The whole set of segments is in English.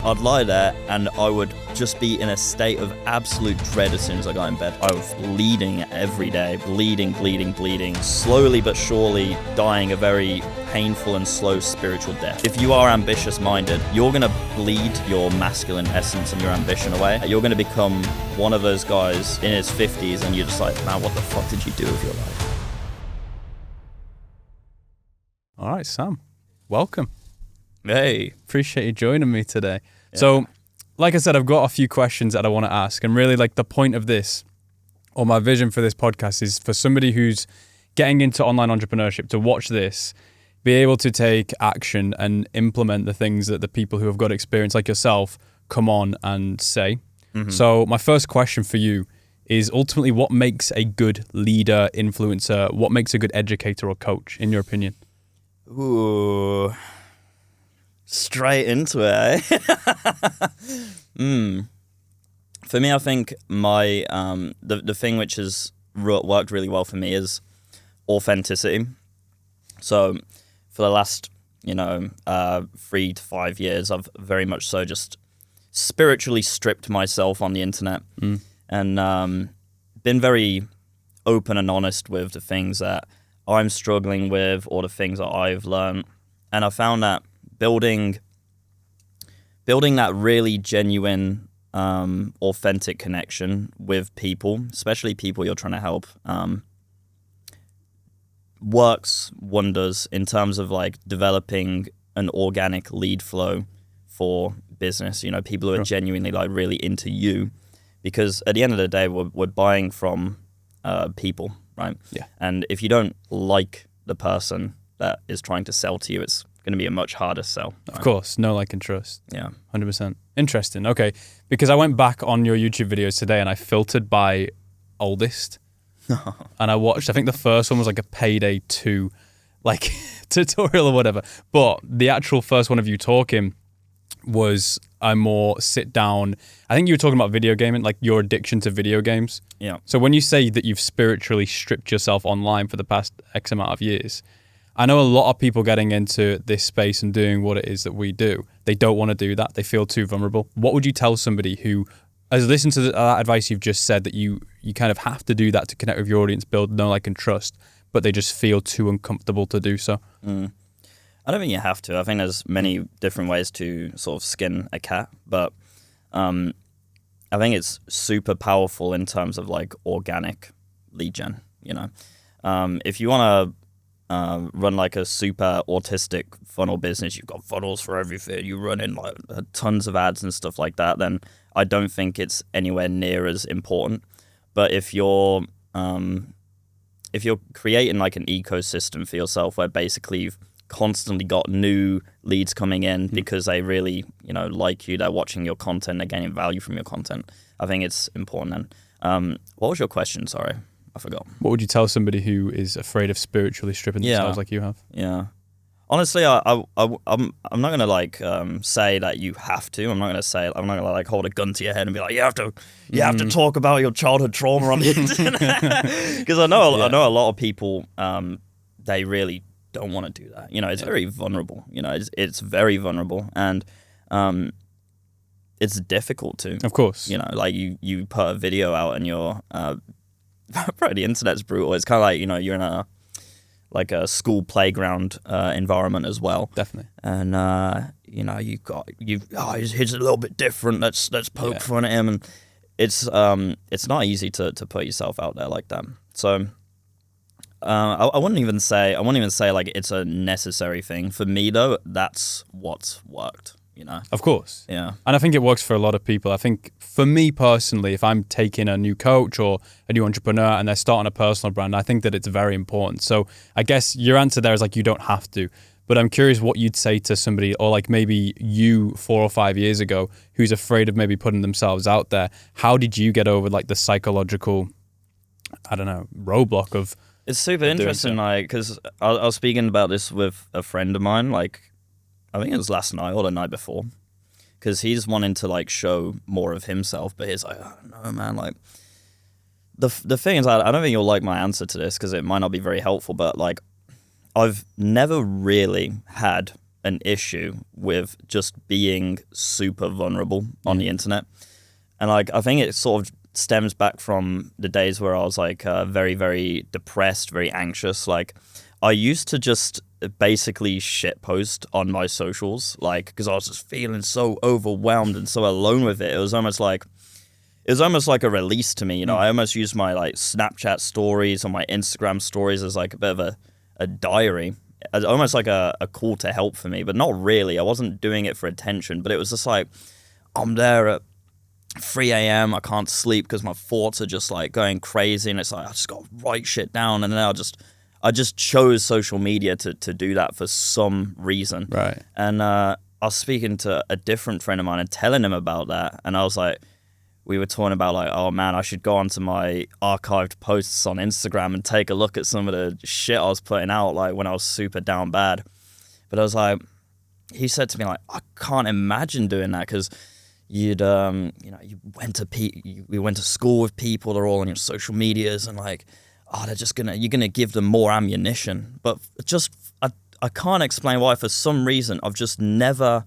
I'd lie there and I would just be in a state of absolute dread as soon as I got in bed. I was bleeding every day, bleeding, slowly but surely dying a very painful and slow spiritual death. If you are ambitious-minded, you're gonna bleed your masculine essence and your ambition away. You're gonna become one of those guys in his 50s and you're just like, man, what the fuck did you do with your life? All right, Sam, welcome. Hey. Appreciate you joining me today. Yeah. So, like I said, I've got a few questions that I want to ask. And really, like, the point of this, or my vision for this podcast, is for somebody who's getting into online entrepreneurship to watch this, be able to take action and implement the things that the people who have got experience, like yourself, come on and say. Mm-hmm. So, my first question for you is ultimately, what makes a good leader, influencer? What makes a good educator or coach, in your opinion? Ooh... Straight into it, eh? For me, I think my the thing which has worked really well for me is authenticity. So for the last 3 to 5 years, I've very much so just spiritually stripped myself on the internet and been very open and honest with the things that I'm struggling with or the things that I've learned, and I found that building that really genuine, authentic connection with people, especially people you're trying to help, works wonders in terms of like developing an organic lead flow for business. You know, people who are genuinely like really into you, because at the end of the day, we're buying from people, right? Yeah. And if you don't like the person that is trying to sell to you, it's going to be a much harder sell. Right? Of course, know, like, and trust. Yeah. 100%. Interesting. Okay. Because I went back on your YouTube videos today and I filtered by oldest. And I watched, I think the first one was like a Payday 2, like, tutorial or whatever. But the actual first one of you talking was a more sit down. I think you were talking about video gaming, like your addiction to video games. Yeah. So when you say that you've spiritually stripped yourself online for the past X amount of years, I know a lot of people getting into this space and doing what it is that we do, they don't want to do that. They feel too vulnerable. What would you tell somebody who has listened to that advice you've just said, that you kind of have to do that to connect with your audience, build know, like, and trust, but they just feel too uncomfortable to do so? I don't think you have to. I think there's many different ways to sort of skin a cat, but I think it's super powerful in terms of like organic lead gen, you know. If you want to run like a super autistic funnel business, you've got funnels for everything, you run in like tons of ads and stuff like that, then I don't think it's anywhere near as important. But if you're creating like an ecosystem for yourself where basically you've constantly got new leads coming in because they really, like you, they're watching your content, they're gaining value from your content, I think it's important. And what was your question? Sorry, I forgot. What would you tell somebody who is afraid of spiritually stripping themselves like you have? Yeah. Honestly, I'm not gonna like say that you have to. I'm not gonna like hold a gun to your head and be like, you have to talk about your childhood trauma on the internet. Because I know a lot of people, they really don't want to do that. It's very vulnerable. It's very vulnerable, and it's difficult to. Of course. Like you put a video out and you're probably the internet's brutal. It's kind of like you're in a school playground environment as well. Definitely. And he's a little bit different. Let's poke fun at him, and it's not easy to put yourself out there like that. So I wouldn't even say like it's a necessary thing for me though. That's what's worked. Of course. Yeah. And I think it works for a lot of people. I think for me personally, if I'm taking a new coach or a new entrepreneur and they're starting a personal brand, I think that it's very important. So I guess your answer there is like, you don't have to, but I'm curious what you'd say to somebody, or like maybe you 4 or 5 years ago, who's afraid of maybe putting themselves out there. How did you get over like the psychological, roadblock of... It's super interesting, like, because I was speaking about this with a friend of mine, like, I think it was last night or the night before, because he's wanting to like show more of himself, but he's like, I don't know, man. Like, the thing is, I don't think you'll like my answer to this because it might not be very helpful, but like, I've never really had an issue with just being super vulnerable on the internet. And like, I think it sort of stems back from the days where I was like very, very depressed, very anxious. Like, I used to just basically shitpost on my socials, like, because I was just feeling so overwhelmed and so alone with it. It was almost like a release to me, you know. I almost used my like Snapchat stories or my Instagram stories as like a bit of a diary, as almost like a call to help for me, but not really. I wasn't doing it for attention, but it was just like, I'm there at 3 a.m. I can't sleep because my thoughts are just like going crazy, and it's like I just got to write shit down, and then I just chose social media to do that for some reason. Right. And I was speaking to a different friend of mine and telling him about that, and I was like, we were talking about like, oh man, I should go onto my archived posts on Instagram and take a look at some of the shit I was putting out, like when I was super down bad. But I was like, he said to me like, I can't imagine doing that because you'd you went to school with people, they're all on your social medias, and like, oh, you're gonna give them more ammunition. But just I can't explain why. For some reason, I've just never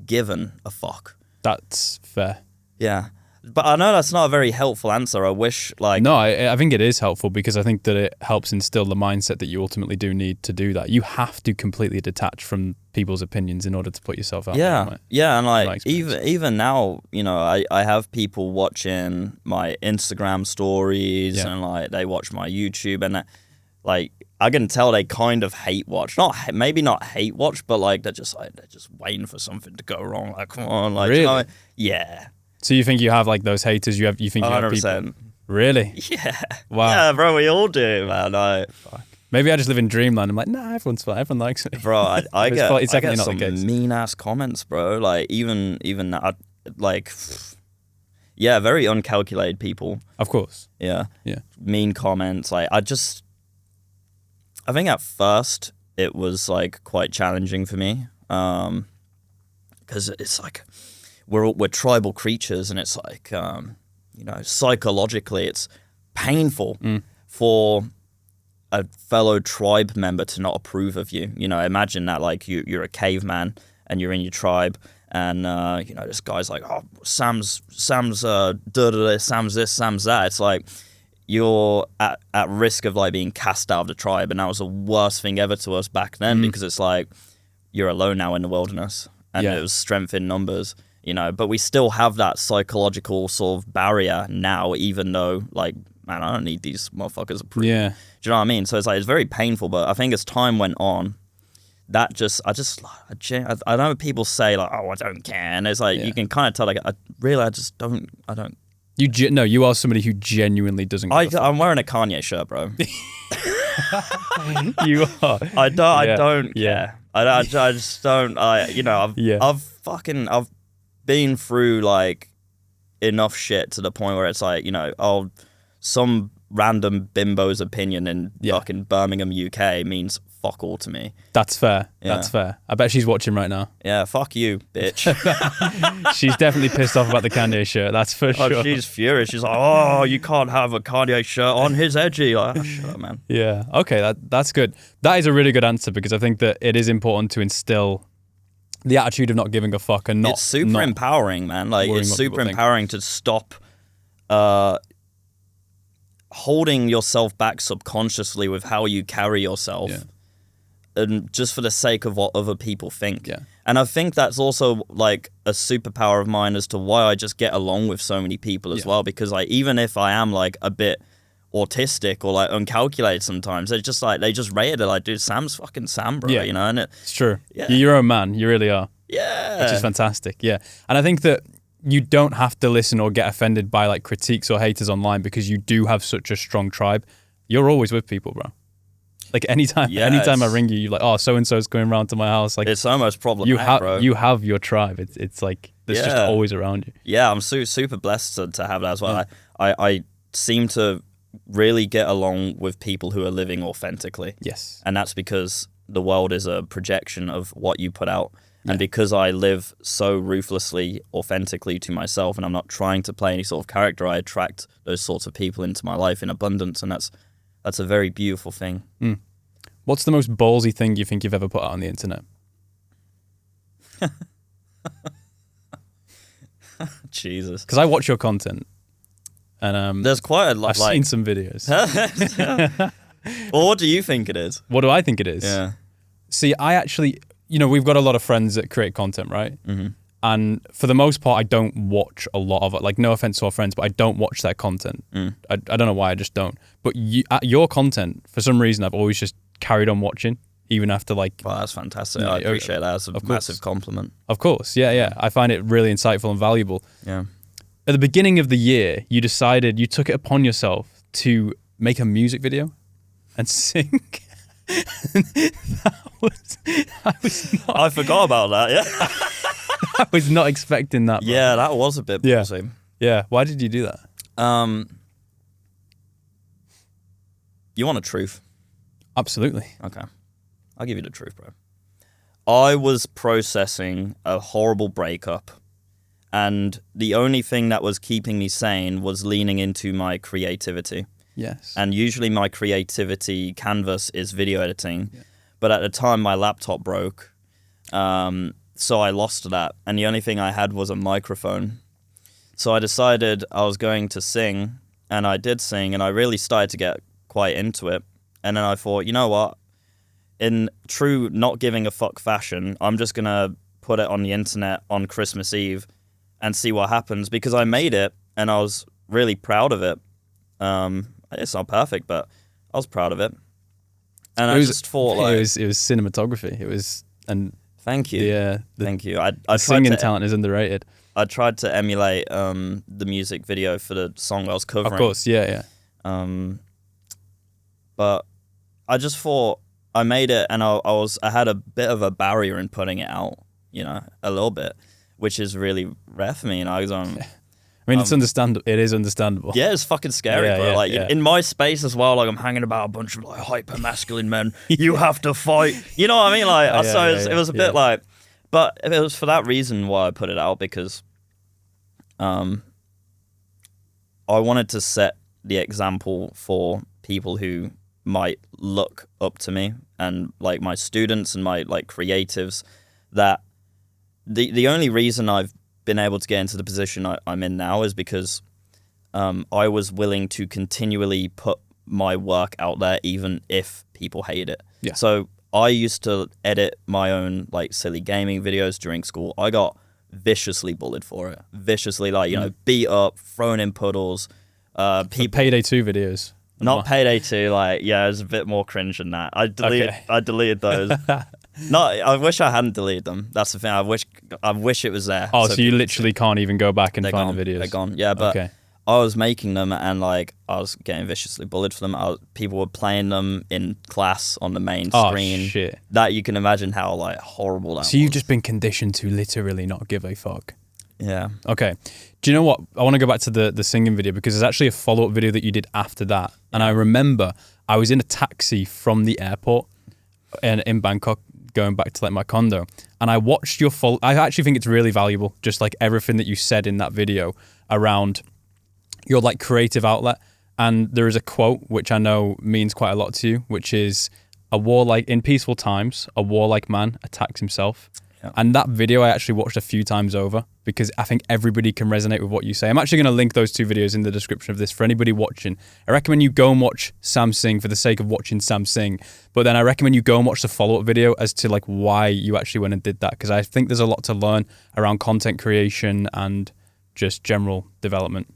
given a fuck. That's fair. Yeah. But I know that's not a very helpful answer. I wish, like... No, I think it is helpful because I think that it helps instill the mindset that you ultimately do need to do that. You have to completely detach from people's opinions in order to put yourself out there. Right? Yeah, and like, even now, you know, I have people watching my Instagram stories and like they watch my YouTube, and like I can tell they kind of hate watch. Maybe not hate watch, but like they're just waiting for something to go wrong. Like, come on, like, really? You know, yeah. So you think you have like those haters? You think you 100%. have people? Really? Yeah. Wow. Yeah, bro, we all do, man. Fuck. Maybe I just live in dreamland. I'm like, nah, everyone's fine. Everyone likes me. Bro, I get some mean ass comments, bro. Like even like, yeah, very uncalculated people. Of course. Yeah. Yeah. Mean comments. Like I think at first it was like quite challenging for me, because it's like we're tribal creatures, and it's like you know, psychologically it's painful for a fellow tribe member to not approve of you. You know, imagine that, like you're a caveman and you're in your tribe, and you know, this guy's like, oh, Sam's Sam's this, Sam's that. It's like you're at risk of like being cast out of the tribe, and that was the worst thing ever to us back then, because it's like you're alone now in the wilderness, and it was strength in numbers. You know, but we still have that psychological sort of barrier now, even though, like, man, I don't need these motherfuckers approved. Yeah. Do you know what I mean? So it's like, it's very painful, but I think as time went on, that I know people say like, oh, I don't care. And it's like, you can kind of tell, like, I don't. You are somebody who genuinely doesn't. I'm wearing a Kanye shirt, bro. You are. I don't care. I just don't. I've been through like enough shit to the point where it's like, you know, some random bimbo's opinion in fucking Birmingham, UK means fuck all to me. That's fair. Yeah. That's fair. I bet she's watching right now. Yeah, fuck you, bitch. She's definitely pissed off about the Kanye shirt. That's for sure. Oh, she's furious. She's like, oh, you can't have a Kanye shirt on. His edgy. Like, shut up, man. Yeah. Okay. That's good. That is a really good answer, because I think that it is important to instill the attitude of not giving a fuck, and it's super empowering, man. Like, it's super empowering to stop holding yourself back subconsciously with how you carry yourself, and just for the sake of what other people think. Yeah. And I think that's also like a superpower of mine as to why I just get along with so many people as well, because like, even if I am like a bit autistic or like uncalculated sometimes, they just rated it like, dude, Sam's fucking Sam, bro. You know, and it's true. You're your own man. You really are. Yeah. Which is fantastic. Yeah. And I think that you don't have to listen or get offended by like critiques or haters online, because you do have such a strong tribe. You're always with people, bro. Like anytime I ring you, you're like, oh, so and so's going around to my house. Like, it's almost problematic, bro. You have your tribe. It's like it's just always around you. Yeah, I'm super blessed to have that as well. I seem to really get along with people who are living authentically. Yes. And that's because the world is a projection of what you put out. And because I live so ruthlessly, authentically to myself, and I'm not trying to play any sort of character, I attract those sorts of people into my life in abundance, and that's a very beautiful thing. What's the most ballsy thing you think you've ever put out on the internet? Jesus. Because I watch your content, and There's quite a lot. I've seen some videos. Well, what do you think it is? What do I think it is? Yeah. See, I actually, we've got a lot of friends that create content, right? Mm-hmm. And for the most part, I don't watch a lot of it. Like, no offense to our friends, but I don't watch their content. I don't know why, I just don't. But your content, for some reason, I've always just carried on watching, even after like... Well, that's fantastic. I appreciate that. It's a massive compliment. Of course, yeah. I find it really insightful and valuable. Yeah. At the beginning of the year, you took it upon yourself to make a music video and sing. I forgot about that, yeah. I was not expecting that. Bro. Yeah, that was a bit ballsy. Yeah. Why did you do that? You want a truth? Absolutely. Okay. I'll give you the truth, bro. I was processing a horrible breakup, and the only thing that was keeping me sane was leaning into my creativity. Yes. And usually my creativity canvas is video editing. Yeah. But at the time, my laptop broke. So I lost that. And the only thing I had was a microphone. So I decided I was going to sing. And I did sing. And I really started to get quite into it. And then I thought, you know what? In true not giving a fuck fashion, I'm just going to put it on the internet on Christmas Eve and see what happens. Because I made it. And I was really proud of it. It's not perfect, but I was proud of it. And I just thought, like... It was cinematography. It was... and Thank you. Thank you. The singing talent is underrated. I tried to emulate the music video for the song I was covering. Of course, yeah. But I just thought I made it, and I had a bit of a barrier in putting it out, a little bit, which is really rare for me. And I was on... I mean, it's understandable. It is understandable. Yeah, it's fucking scary, bro. In my space as well, like I'm hanging about a bunch of like hyper masculine men. You have to fight. You know what I mean? Like, it was a bit like, but it was for that reason why I put it out, because, I wanted to set the example for people who might look up to me, and like my students and my like creatives, that the only reason I've been able to get into the position I'm in now is because I was willing to continually put my work out there, even if people hate it. Yeah. So I used to edit my own like silly gaming videos during school. I got viciously bullied for it. Viciously, like, beat up, thrown in puddles. People Payday 2 videos. Not Payday 2, like, yeah, it was a bit more cringe than that. I deleted those. No, I wish I hadn't deleted them. That's the thing. I wish it was there. Oh, so you literally can't even go back and find gone. the videos. They're gone. Yeah, but I was making them, and like I was getting viciously bullied for them. People were playing them in class on the main screen. Oh shit! That you can imagine how like horrible that was. So you've just been conditioned to literally not give a fuck. Yeah. Okay. Do you know what? I want to go back to the singing video, because there's actually a follow-up video that you did after that. And I remember I was in a taxi from the airport in Bangkok, going back to like my condo, and I watched your I actually think it's really valuable, just like everything that you said in that video around your like creative outlet. And there is a quote which I know means quite a lot to you, which is in peaceful times, a warlike man attacks himself. Yeah. And that video I actually watched a few times over, because I think everybody can resonate with what you say. I'm actually going to link those two videos in the description of this for anybody watching. I recommend you go and watch Sam sing for the sake of watching Sam sing. But then I recommend you go and watch the follow-up video as to like why you actually went and did that, because I think there's a lot to learn around content creation and just general development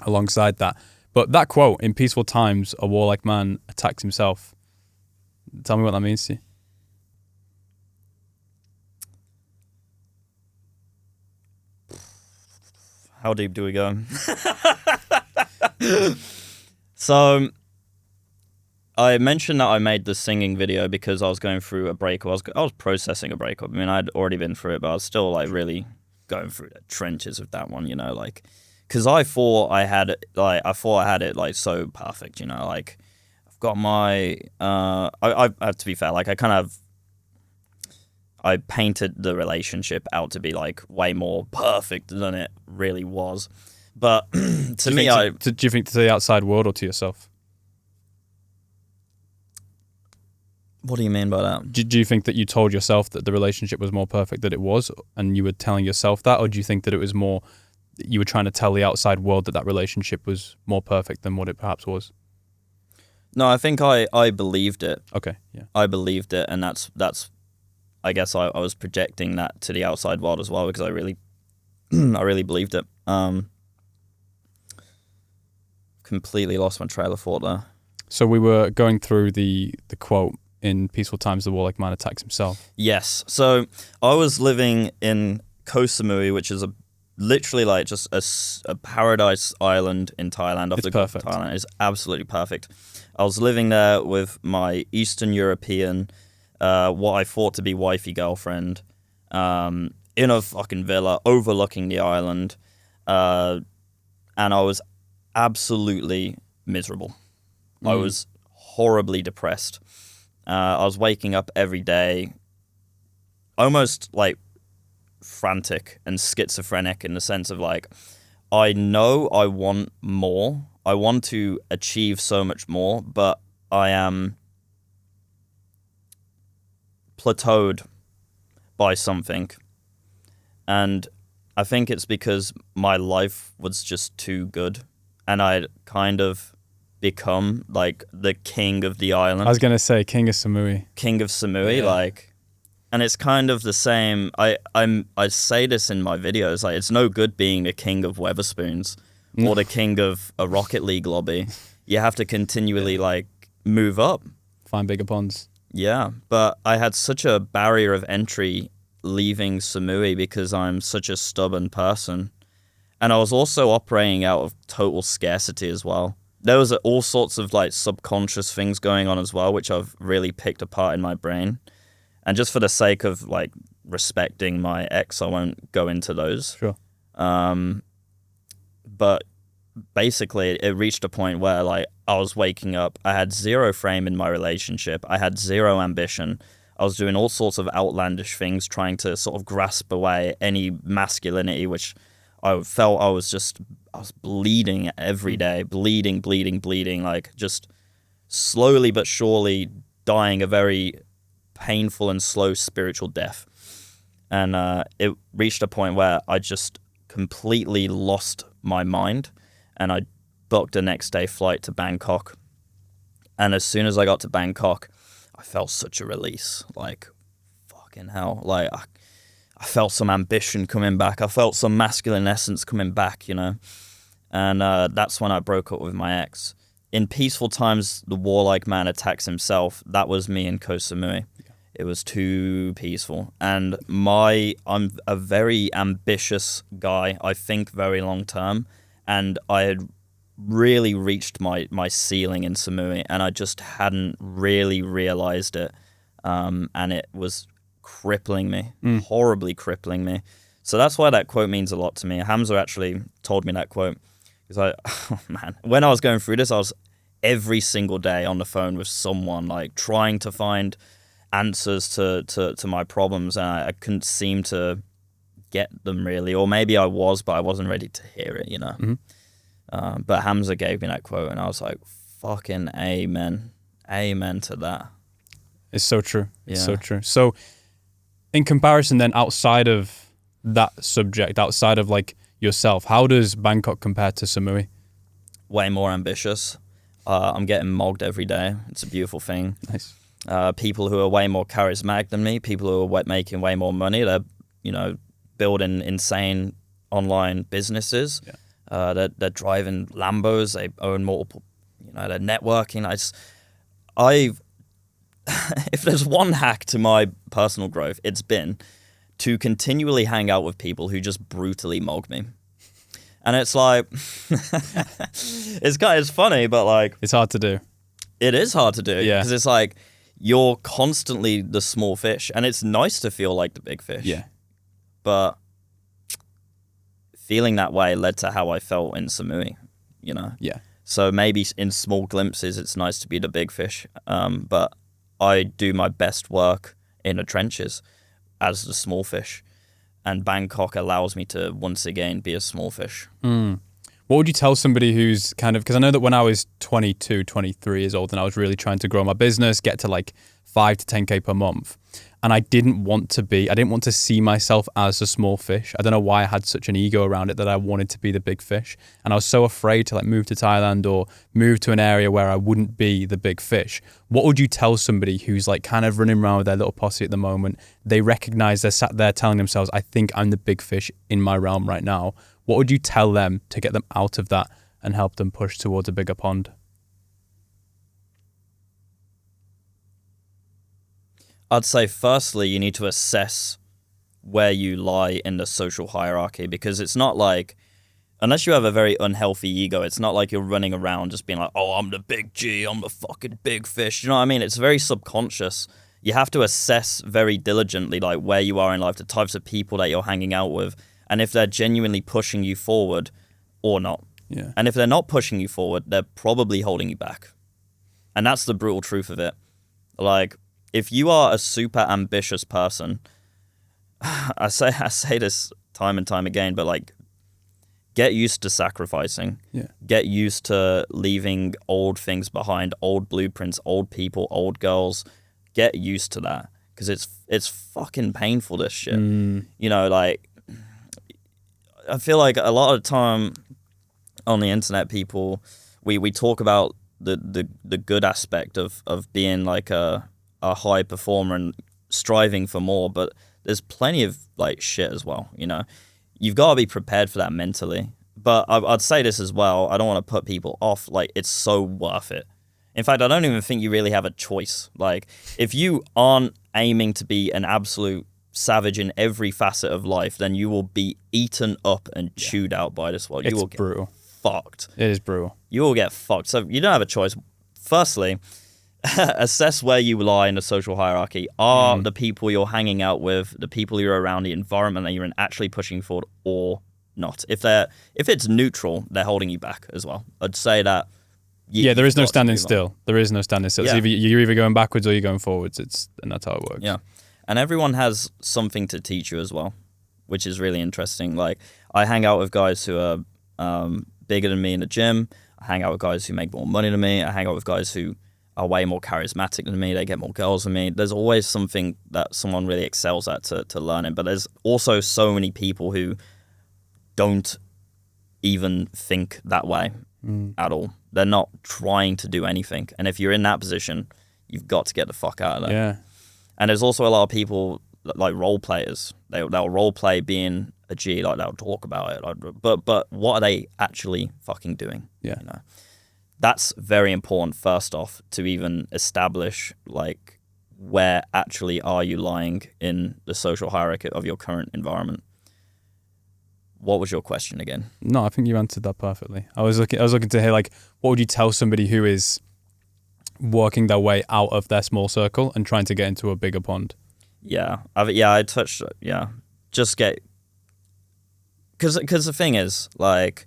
alongside that. But that quote, in peaceful times, a warlike man attacks himself. Tell me what that means to you. How deep do we go? So, I mentioned that I made the singing video because I was going through a breakup. I was processing a breakup. I mean, I'd already been through it, but I was still like really going through the trenches of that one, like, because I thought I had it like so perfect, like I've got my I to be fair, like I painted the relationship out to be like way more perfect than it really was. But to me, do you think to the outside world or to yourself? What do you mean by that? Do you think that you told yourself that the relationship was more perfect than it was, and you were telling yourself that, or do you think that it was more you were trying to tell the outside world that relationship was more perfect than what it perhaps was? No, I think I believed it. Okay, yeah. I believed it, and that's I guess I was projecting that to the outside world as well, because I really believed it. Completely lost my trail of thought there. So we were going through the quote in Peaceful Times, the warlike man attacks himself. Yes. So I was living in Koh Samui, which is literally like just a paradise island in Thailand. It's perfect. Thailand. It's absolutely perfect. I was living there with my Eastern European, what I thought to be wifey girlfriend, in a fucking villa overlooking the island, and I was absolutely miserable. I was horribly depressed. I was waking up every day almost like frantic and schizophrenic, in the sense of like, I know I want more. I want to achieve so much more, but I am plateaued by something. And I think it's because my life was just too good, and I'd kind of become like the king of the island. I was going to say King of Samui. King of Samui, Yeah. like, and it's kind of the same. I say this in my videos, like, it's no good being a king of Weatherspoons or the king of a Rocket League lobby. You have to continually like move up. Find bigger ponds. Yeah, but I had such a barrier of entry leaving Samui because I'm such a stubborn person. And I was also operating out of total scarcity as well. There was all sorts of like subconscious things going on as well, which I've really picked apart in my brain. And just for the sake of like respecting my ex, I won't go into those. Sure. But basically it reached a point where like I was waking up, I had zero frame in my relationship, I had zero ambition. I was doing all sorts of outlandish things, trying to sort of grasp away any masculinity, which I felt I was bleeding every day, bleeding, like just slowly but surely dying a very painful and slow spiritual death. And it reached a point where I just completely lost my mind, and I booked a next day flight to Bangkok. And as soon as I got to Bangkok, I felt such a release, like fucking hell. Like I felt some ambition coming back. I felt some masculine essence coming back, you know. And that's when I broke up with my ex. In Peaceful Times, the warlike man attacks himself. That was me in Koh Samui. Yeah. It was too peaceful. And I'm a very ambitious guy. I think very long term. And I had really reached my ceiling in Samui, and I just hadn't really realized it. And it was crippling me, horribly crippling me. So that's why that quote means a lot to me. Hamza actually told me that quote because when I was going through this, I was every single day on the phone with someone, like trying to find answers to my problems, and I couldn't seem to get them really, or maybe I was, but I wasn't ready to hear it, you know. But Hamza gave me that quote, and I was like, fucking amen to that. It's so true. It's so true. So in comparison then, outside of that subject, outside of like yourself, how does Bangkok compare to Samui? Way more ambitious. I'm getting mogged every day. It's a beautiful thing. Nice. People who are way more charismatic than me, people who are making way more money, they're, you know, building insane online businesses. Yeah. They're driving Lambos. They own multiple, you know, they're networking. If there's one hack to my personal growth, it's been to continually hang out with people who just brutally mog me. And it's like, it's funny, but like, it's hard to do. It is hard to do. Yeah. Because it's like, you're constantly the small fish, and it's nice to feel like the big fish. Yeah. But feeling that way led to how I felt in Samui, you know? Yeah. So maybe in small glimpses, it's nice to be the big fish. But I do my best work in the trenches as the small fish. And Bangkok allows me to once again be a small fish. What would you tell somebody who's kind of, because I know that when I was 22, 23 years old and I was really trying to grow my business, get to like 5 to 10K per month. And I didn't want to see myself as a small fish. I don't know why I had such an ego around it that I wanted to be the big fish. And I was so afraid to like move to Thailand or move to an area where I wouldn't be the big fish. What would you tell somebody who's like kind of running around with their little posse at the moment? They recognize they're sat there telling themselves, I think I'm the big fish in my realm right now. What would you tell them to get them out of that and help them push towards a bigger pond? I'd say firstly, you need to assess where you lie in the social hierarchy, because it's not like, unless you have a very unhealthy ego, it's not like you're running around just being like, oh, I'm the big G, I'm the fucking big fish. You know what I mean? It's very subconscious. You have to assess very diligently like where you are in life, the types of people that you're hanging out with, and if they're genuinely pushing you forward or not. Yeah. And if they're not pushing you forward, they're probably holding you back. And that's the brutal truth of it. Like, if you are a super ambitious person, I say this time and time again, but like, get used to sacrificing. Yeah. Get used to leaving old things behind, old blueprints, old people, old girls. Get used to that, because it's fucking painful, this shit. You know, like, I feel like a lot of the time on the internet, people, we talk about the good aspect of being like a high performer and striving for more, but there's plenty of like shit as well, you know. You've got to be prepared for that mentally. But I'd say this as well, I don't want to put people off, like, it's so worth it. In fact, I don't even think you really have a choice. Like, if you aren't aiming to be an absolute savage in every facet of life, then you will be eaten up and chewed out by this world. You will get brutal. Fucked. It is brutal. You will get fucked. So you don't have a choice. Firstly, assess where you lie in the social hierarchy. Are the people you're hanging out with, the people you're around, the environment that you're in, actually pushing forward or not? If it's neutral, they're holding you back as well. I'd say that. There is no standing still. There is no standing still. Yeah. You're either going backwards or you're going forwards. And that's how it works. Yeah. And everyone has something to teach you as well, which is really interesting. Like, I hang out with guys who are bigger than me in the gym. I hang out with guys who make more money than me. I hang out with guys who are way more charismatic than me. They get more girls than me. There's always something that someone really excels at to learn in. But there's also so many people who don't even think that way at all. They're not trying to do anything. And if you're in that position, you've got to get the fuck out of there. Yeah. And there's also a lot of people, like role players. They'll role play being a G, like they'll talk about it. But what are they actually fucking doing? Yeah. You know? That's very important, first off, to even establish, like, where actually are you lying in the social hierarchy of your current environment. What was your question again? No, I think you answered that perfectly. I was looking to hear, like, what would you tell somebody who is working their way out of their small circle and trying to get into a bigger pond? I touched, just get, because the thing is, like,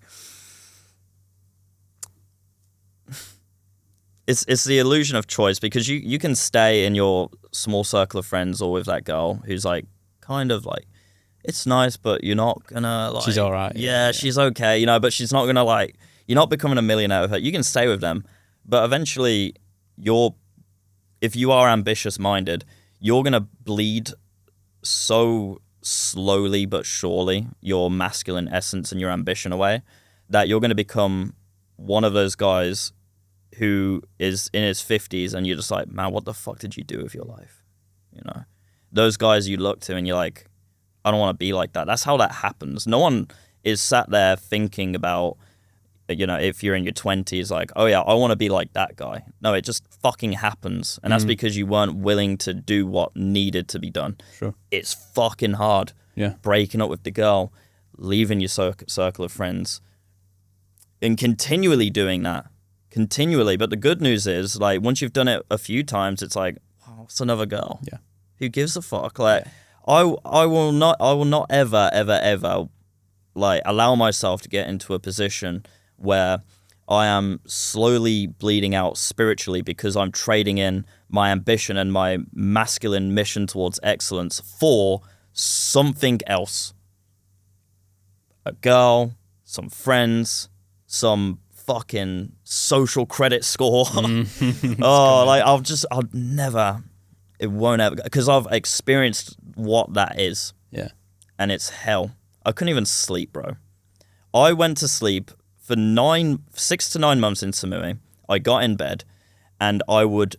it's the illusion of choice, because you can stay in your small circle of friends or with that girl who's like, kind of like, it's nice, but you're not gonna like, she's all right. Yeah, she's okay, you know, but she's not gonna like, you're not becoming a millionaire with her. You can stay with them, but eventually if you are ambitious minded, you're gonna bleed so slowly but surely your masculine essence and your ambition away, that you're gonna become one of those guys who is in his 50s and you're just like, man, what the fuck did you do with your life? You know, those guys you look to and you're like, I don't want to be like that. That's how that happens. No one is sat there thinking about, you know, if you're in your 20s, like, oh yeah, I want to be like that guy. No, it just fucking happens. And that's because you weren't willing to do what needed to be done. Sure. It's fucking hard. Yeah. Breaking up with the girl, leaving your circle of friends, and continually doing that. Continually. But the good news is, like, once you've done it a few times, it's like, oh, it's another girl. Yeah. Who gives a fuck? Like, I will not ever like allow myself to get into a position where I am slowly bleeding out spiritually because I'm trading in my ambition and my masculine mission towards excellence for something else. A girl, some friends, some fucking social credit score. I'll never it won't ever, because I've experienced what that is. Yeah. And it's hell. I couldn't even sleep, bro. I went to sleep for 6 to 9 months in Samui. I got in bed and I would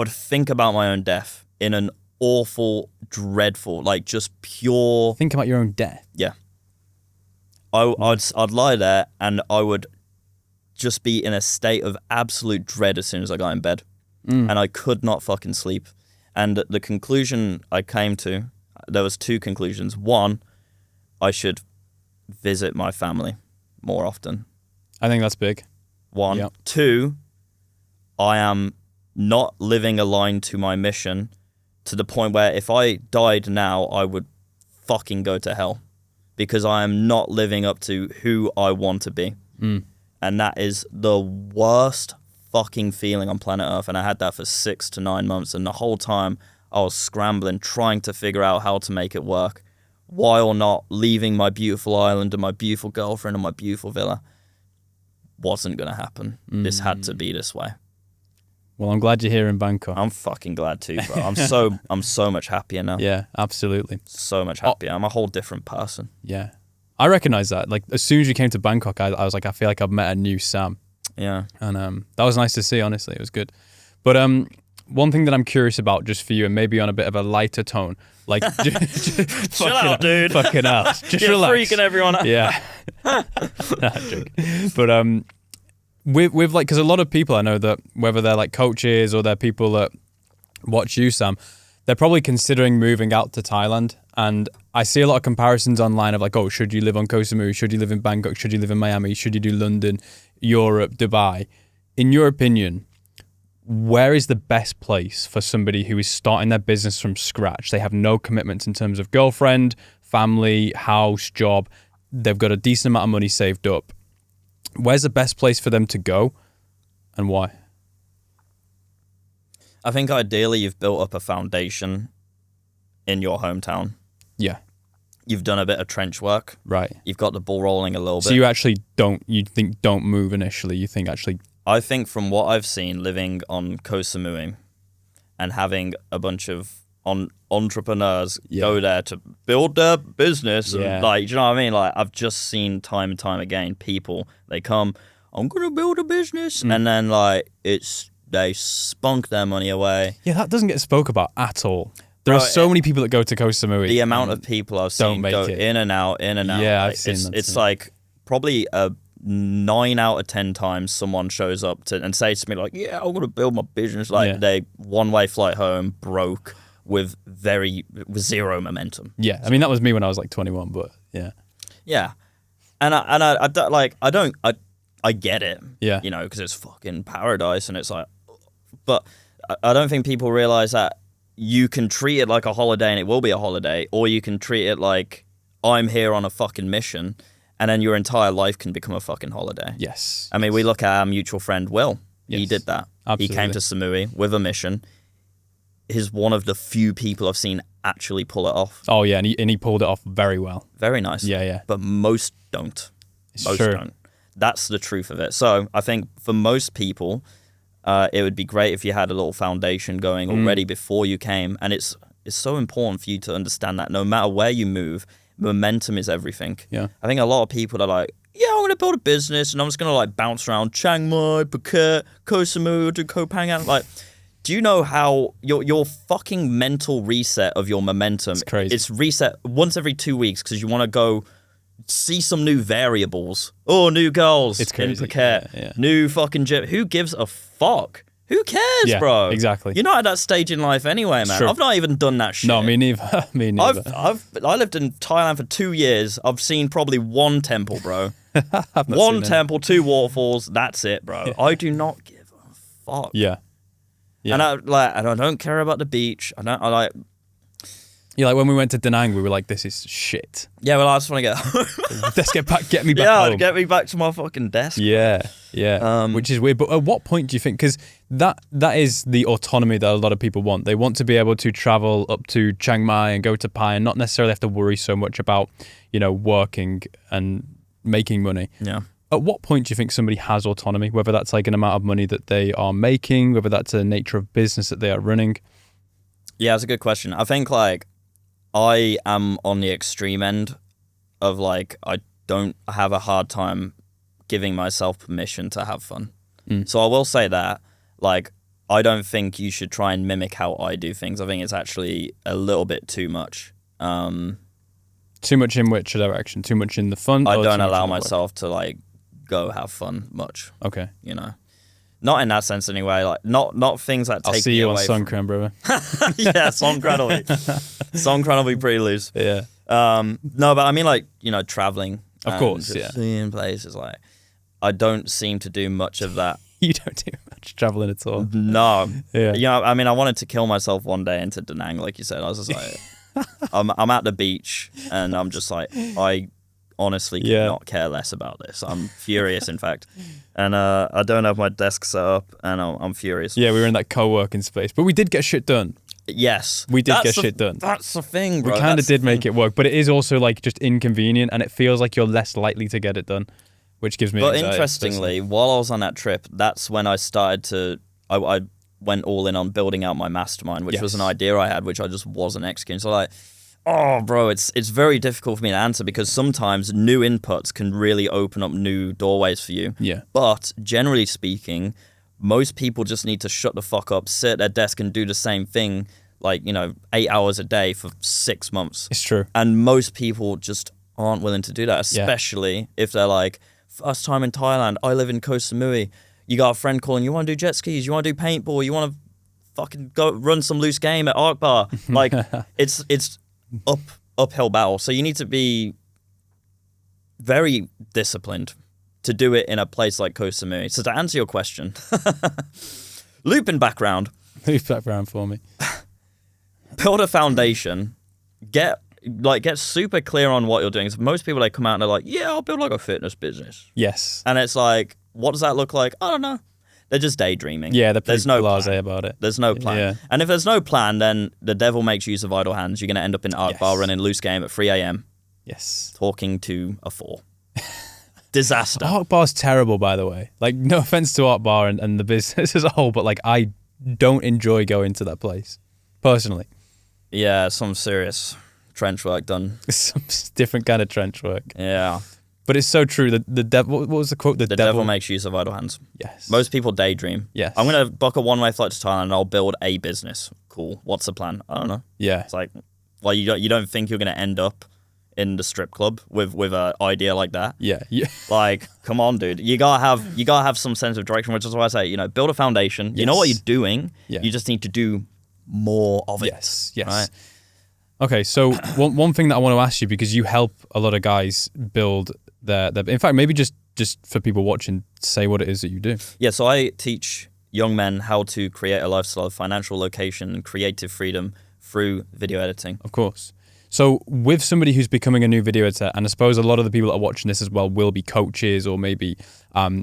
think about my own death in an awful, dreadful, like just pure... Think about your own death. Yeah. I'd lie there and I would just be in a state of absolute dread as soon as I got in bed. And I could not fucking sleep. And the conclusion I came to, there was 2 conclusions. One, I should visit my family more often. I think that's big. 1. Yep. 2, I am not living aligned to my mission to the point where if I died now, I would fucking go to hell because I am not living up to who I want to be. And that is the worst fucking feeling on planet Earth. And I had that for 6 to 9 months. And the whole time I was scrambling, trying to figure out how to make it work while not leaving my beautiful island and my beautiful girlfriend and my beautiful villa. Wasn't going to happen. This had to be this way. Well, I'm glad you're here in Bangkok. I'm fucking glad too, bro. I'm so much happier now. Yeah, absolutely. So much happier. I'm a whole different person. Yeah. I recognize that. Like, as soon as you came to Bangkok, I was like, I feel like I've met a new Sam. Yeah. And that was nice to see, honestly. It was good. But one thing that I'm curious about just for you, and maybe on a bit of a lighter tone, like... Chill out, dude. Fucking hell. Just You're relax. freaking everyone out. Yeah. Nah, joking. But with like, because a lot of people I know that, whether they're like coaches or they're people that watch you, Sam, they're probably considering moving out to Thailand. And I see a lot of comparisons online of like, oh, should you live on Koh Samui? Should you live in Bangkok? Should you live in Miami? Should you do London, Europe, Dubai? In your opinion, where is the best place for somebody who is starting their business from scratch? They have no commitments in terms of girlfriend, family, house, job. They've got a decent amount of money saved up. Where's the best place for them to go and why? I think ideally you've built up a foundation in your hometown. Yeah. You've done a bit of trench work. Right. You've got the ball rolling a little bit. So you actually don't move initially. You think actually... I think from what I've seen living on Koh Samui and having a bunch of entrepreneurs go there to build their business and like, do you know what I mean? Like, I've just seen time and time again, people, they come, I'm going to build a business. And then like, they spunk their money away. Yeah, that doesn't get spoke about at all. There are so many people that go to Koh Samui. The amount of people I've seen go in and out. Yeah, like, I've seen that. It's like probably 9 out of 10 times someone shows up and says to me like, yeah, I'm going to build my business. Like they one-way flight home, broke with zero momentum. Yeah, I mean, that was me when I was like 21, but yeah. Yeah. And I don't like, I get it. Yeah. You know, because it's fucking paradise and it's like, but I don't think people realize that you can treat it like a holiday and it will be a holiday, or you can treat it like I'm here on a fucking mission and then your entire life can become a fucking holiday. Yes. I mean, we look at our mutual friend, Will. Yes. He did that. Absolutely. He came to Samui with a mission. He's one of the few people I've seen actually pull it off. Oh, yeah, and he pulled it off very well. Very nice. Yeah. But most don't. Most true. don't. That's the truth of it. So I think for most people, it would be great if you had a little foundation going already before you came. And it's so important for you to understand that no matter where you move, momentum is everything. Yeah. I think a lot of people are like, yeah, I'm going to build a business and I'm just going to like bounce around Chiang Mai, Phuket, Koh Samui, to Koh Phangan. Like, do you know how your fucking mental reset of your momentum, it's crazy. It's reset once every 2 weeks because you want to go see some new variables. Oh, new girls it's crazy. in Phuket. Yeah. New fucking gym. Who gives a fuck? Who cares, bro? Exactly. You're not at that stage in life anyway, man. True. I've not even done that shit. No, me neither. Me neither. I lived in Thailand for 2 years. I've seen probably one temple, bro. One temple, 2 waterfalls. That's it, bro. Yeah. I do not give a fuck. Yeah. And I don't care about the beach. Yeah, like when we went to Da Nang, we were like, this is shit. Yeah, well, I just want to get home. Let's get me back home. Get me back to my fucking desk. Yeah. Which is weird. But at what point do you think, because that is the autonomy that a lot of people want. They want to be able to travel up to Chiang Mai and go to Pai and not necessarily have to worry so much about, working and making money. Yeah. At what point do you think somebody has autonomy, whether that's like an amount of money that they are making, whether that's a nature of business that they are running? Yeah, it's a good question. I think like I am on the extreme end of like I don't have a hard time giving myself permission to have fun. So I will say that like I don't think you should try and mimic how I do things. I think it's actually a little bit too much. Too much in which direction? Too much in the fun? I don't allow myself to like go have fun much. Okay. You know, not in that sense anyway. Like not things that take. I'll see me you on away Songkran, brother. Yeah, Songkran will be pretty loose. Yeah. No, but I mean like, you know, traveling. Of course, just yeah. Seeing places like I don't seem to do much of that. You don't do much traveling at all. No. Yeah. You know, I mean, I wanted to kill myself one day into Da Nang, like you said. I was just like, I'm at the beach and I'm just like, I honestly could not care less about this. I'm furious, in fact. And I don't have my desk set up and I'm furious. Yeah, we were in that co-working space, but we did get shit done. Yes. We did get shit done. That's the thing, bro. We kind of did make it work, but it is also like just inconvenient and it feels like you're less likely to get it done, which gives me anxiety. But interestingly, while I was on that trip, that's when I started to, I went all in on building out my mastermind, which was an idea I had, which I just wasn't executing. So like, oh, bro, it's very difficult for me to answer because sometimes new inputs can really open up new doorways for you. Yeah. But generally speaking, most people just need to shut the fuck up, sit at their desk and do the same thing, like, you know, 8 hours a day for 6 months. It's true. And most people just aren't willing to do that, especially if they're like, first time in Thailand, I live in Koh Samui. You got a friend calling, you want to do jet skis, you want to do paintball, you want to fucking go run some loose game at Arc Bar. Like, it's uphill battle. So you need to be very disciplined to do it in a place like Koh Samui. So to answer your question, looping background. Move background for me. Build a foundation. Get super clear on what you're doing. So most people, they come out and they're like, yeah, I'll build like a fitness business. Yes. And it's like, what does that look like? I don't know. They're just daydreaming. Yeah, there's no blasé about it. There's no plan. Yeah. And if there's no plan, then the devil makes use of idle hands. You're going to end up in Arc Bar running loose game at 3 a.m. Yes. Talking to a 4. Disaster. Arc Bar's terrible, by the way. Like, no offense to Arc Bar and the business as a whole, but like, I don't enjoy going to that place, personally. Yeah, some serious trench work done. Some different kind of trench work. Yeah. But it's so true. The devil. What was the quote? The devil makes use of idle hands. Yes. Most people daydream. Yes. I'm going to book a one-way flight to Thailand and I'll build a business. Cool. What's the plan? I don't know. Yeah. It's like, well, you don't think you're going to end up in the strip club with an idea like that? Yeah. Yeah. Like, come on, dude. You gotta have some sense of direction, which is why I say, you know, build a foundation. Yes. You know what you're doing. Yeah. You just need to do more of it. Yes. Yes. Right? Okay. So one thing that I want to ask you, because you help a lot of guys build their in fact, maybe just for people watching, say what it is that you do. Yeah. So I teach young men how to create a lifestyle of financial location and creative freedom through video editing. Of course. So with somebody who's becoming a new video editor, and I suppose a lot of the people that are watching this as well will be coaches or maybe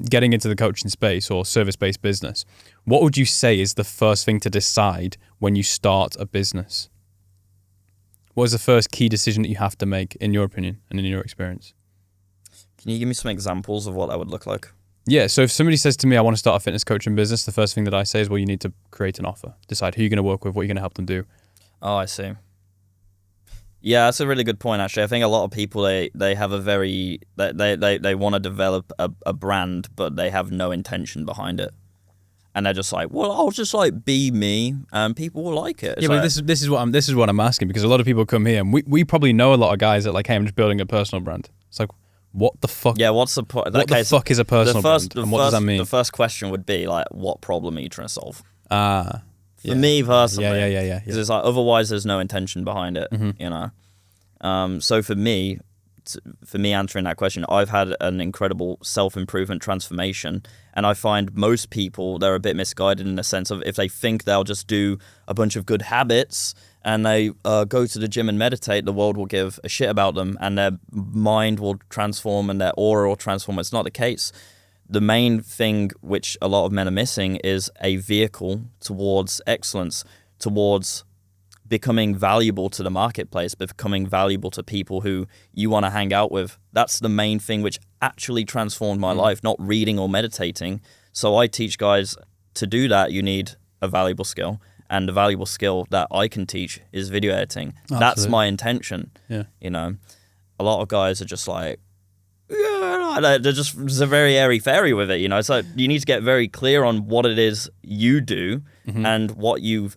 getting into the coaching space or service-based business, what would you say is the first thing to decide when you start a business? What is the first key decision that you have to make, in your opinion and in your experience? Can you give me some examples of what that would look like? Yeah, so if somebody says to me, I want to start a fitness coaching business, the first thing that I say is, well, you need to create an offer. Decide who you're going to work with, what you're going to help them do. Oh, I see. Yeah, that's a really good point, actually. I think a lot of people, they have a very, they want to develop a brand, but they have no intention behind it. And they're just like, well, I'll just like be me and people will like it. It's yeah, like, but this is what I'm asking, because a lot of people come here and we probably know a lot of guys that like, hey, I'm just building a personal brand. It's like, what the fuck? Yeah, what's the point? What the fuck is a personal brand? And what does that mean? The first question would be like, what problem are you trying to solve? For me personally. Yeah. Because it's like, otherwise there's no intention behind it, you know? So for me answering that question, I've had an incredible self-improvement transformation, and I find most people, they're a bit misguided in the sense of if they think they'll just do a bunch of good habits and they go to the gym and meditate, the world will give a shit about them and their mind will transform and their aura will transform. It's not the case. The main thing which a lot of men are missing is a vehicle towards excellence, towards becoming valuable to the marketplace, becoming valuable to people who you want to hang out with. That's the main thing which actually transformed my life, not reading or meditating. So I teach guys to do that. You need a valuable skill, and the valuable skill that I can teach is video editing. Absolutely. That's my intention. Yeah. You know, a lot of guys are just like, yeah, they're very airy-fairy with it, you know. So you need to get very clear on what it is you do and what you've,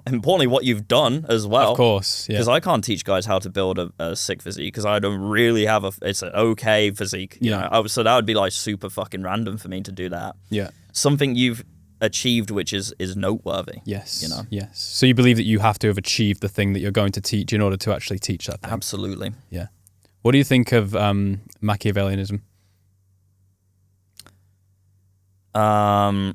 importantly, what you've done as well. Of course, yeah. Because I can't teach guys how to build a sick physique because I don't really have it's an okay physique. You know? So that would be like super fucking random for me to do that. Yeah. Something you've achieved which is noteworthy. Yes. You know? Yes. So you believe that you have to have achieved the thing that you're going to teach in order to actually teach that thing? Absolutely. Yeah. What do you think of Machiavellianism? I'm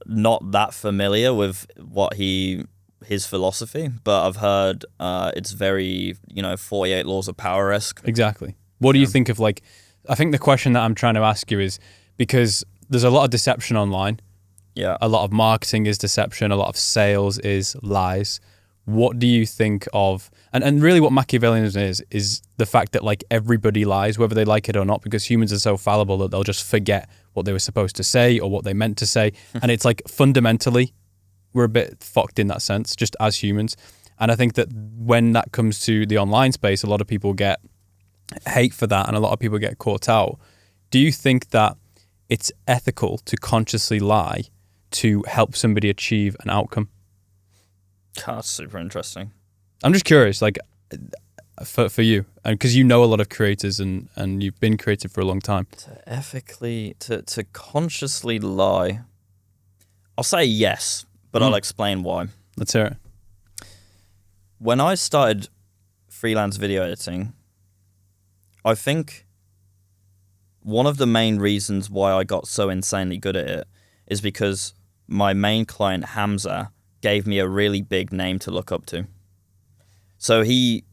not that familiar with his philosophy, but I've heard it's very, 48 laws of power-esque. Exactly. What do you think of, like, I think the question that I'm trying to ask you is, because there's a lot of deception online. Yeah. A lot of marketing is deception. A lot of sales is lies. What do you think of, and really what Machiavellianism is the fact that, like, everybody lies, whether they like it or not, because humans are so fallible that they'll just forget what they were supposed to say or what they meant to say. And it's like, fundamentally, we're a bit fucked in that sense, just as humans. And I think that when that comes to the online space, a lot of people get hate for that and a lot of people get caught out. Do you think that it's ethical to consciously lie to help somebody achieve an outcome? That's super interesting. I'm just curious, like, for you, and because you know a lot of creators and you've been creative for a long time. To ethically, to consciously lie, I'll say yes, but I'll explain why. Let's hear it. When I started freelance video editing, I think one of the main reasons why I got so insanely good at it is because my main client, Hamza, gave me a really big name to look up to. So he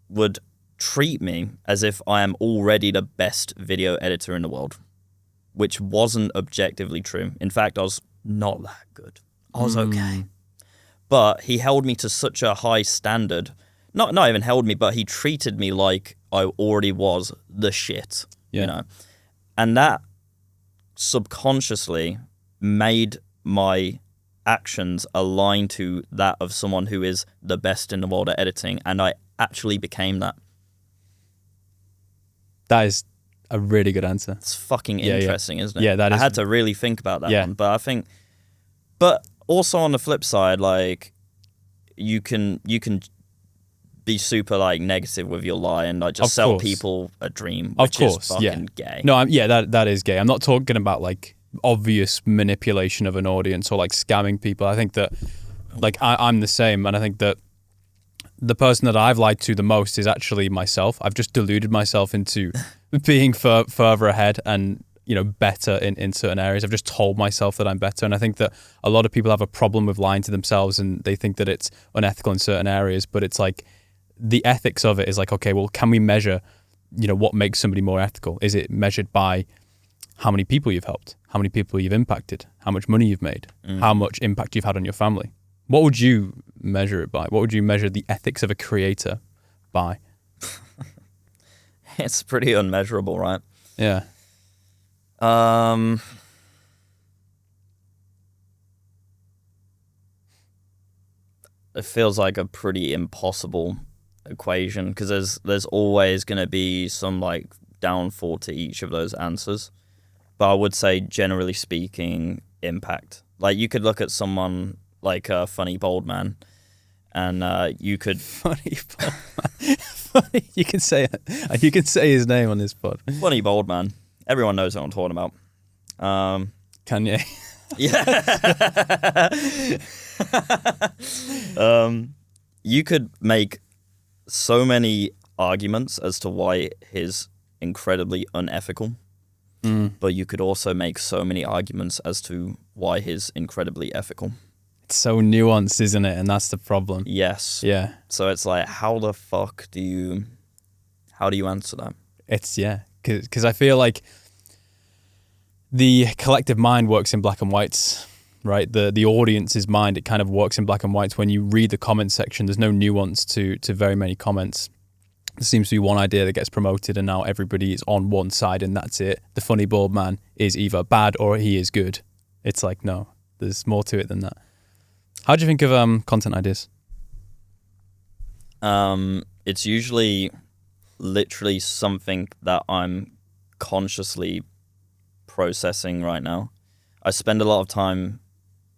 would treat me as if I am already the best video editor in the world, which wasn't objectively true. In fact, I was not that good. I was okay. But he held me to such a high standard. Not even held me, but he treated me like I already was the shit. Yeah. You know? And that subconsciously made my actions align to that of someone who is the best in the world at editing, and I actually became that. That is a really good answer. It's fucking interesting, isn't it? Yeah, that is. I had to really think about that one, but I think, but also on the flip side, like, you can be super, like, negative with your lie and, like, just sell people a dream, which is fucking gay. No, that is gay. I'm not talking about, like, obvious manipulation of an audience or, like, scamming people. I think that, like, I'm the same, and I think that the person that I've lied to the most is actually myself. I've just deluded myself into being further ahead and, better in certain areas. I've just told myself that I'm better, and I think that a lot of people have a problem with lying to themselves, and they think that it's unethical in certain areas, but it's like, the ethics of it is like, okay, well, can we measure, what makes somebody more ethical? Is it measured by how many people you've helped, how many people you've impacted, how much money you've made, how much impact you've had on your family? What would you measure it by? What would you measure the ethics of a creator by? It's pretty unmeasurable, right? Yeah. It feels like a pretty impossible equation because there's always going to be some, like, downfall to each of those answers. But I would say, generally speaking, impact. Like, you could look at someone like a Funny Bold Man, and you could Funny Bold Man. Funny. You can say his name on this pod. Funny Bold Man. Everyone knows what I'm talking about. Kanye. Yeah. You could make so many arguments as to why he's incredibly unethical, but you could also make so many arguments as to why he's incredibly ethical. It's so nuanced, isn't it? And that's the problem. Yes. Yeah. So it's like, how do you answer that? It's, because I feel like the collective mind works in black and whites, right? The audience's mind, it kind of works in black and whites. When you read the comment section, there's no nuance to very many comments. There seems to be one idea that gets promoted and now everybody is on one side and that's it. The funny bald man is either bad or he is good. It's like, no, there's more to it than that. How do you think of content ideas? It's usually literally something that I'm consciously processing right now. I spend a lot of time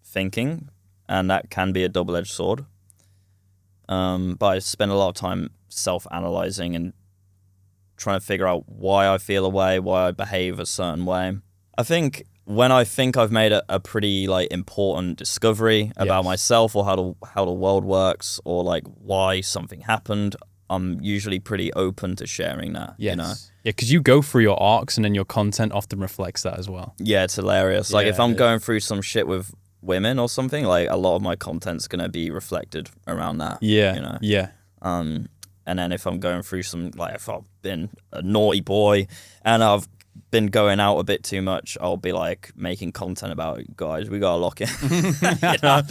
thinking, and that can be a double-edged sword. But I spend a lot of time self-analyzing and trying to figure out why I feel a way, why I behave a certain way. I think when I think I've made a pretty like important discovery about myself or how the world works or like why something happened, I'm usually pretty open to sharing that. Yes. You know? Yeah, because you go through your arcs and then your content often reflects that as well. Yeah, it's hilarious. Like if I'm going through some shit with women or something, like a lot of my content's gonna be reflected around that. Yeah. You know? Yeah. And then if I'm going through some, like if I've been a naughty boy and I've been going out a bit too much, I'll be like making content about it. Guys, we gotta lock in. You know?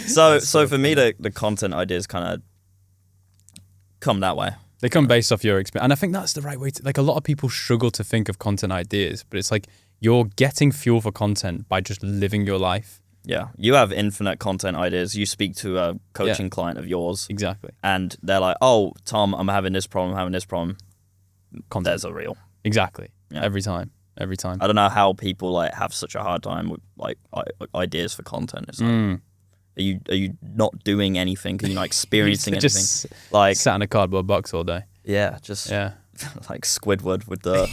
So for me, the content ideas kind of come that way. They come based off your experience. And I think that's the right way to, like, a lot of people struggle to think of content ideas, but it's like you're getting fuel for content by just living your life. Yeah. You have infinite content ideas. You speak to a coaching client of yours. Exactly. And they're like, oh, Tom, I'm having this problem, Content. There's a reel. Exactly. Yeah. Every time. I don't know how people like have such a hard time with like ideas for content. It's like, are you not doing anything? Are you not experiencing anything? Just like sat in a cardboard box all day. Yeah, like Squidward with the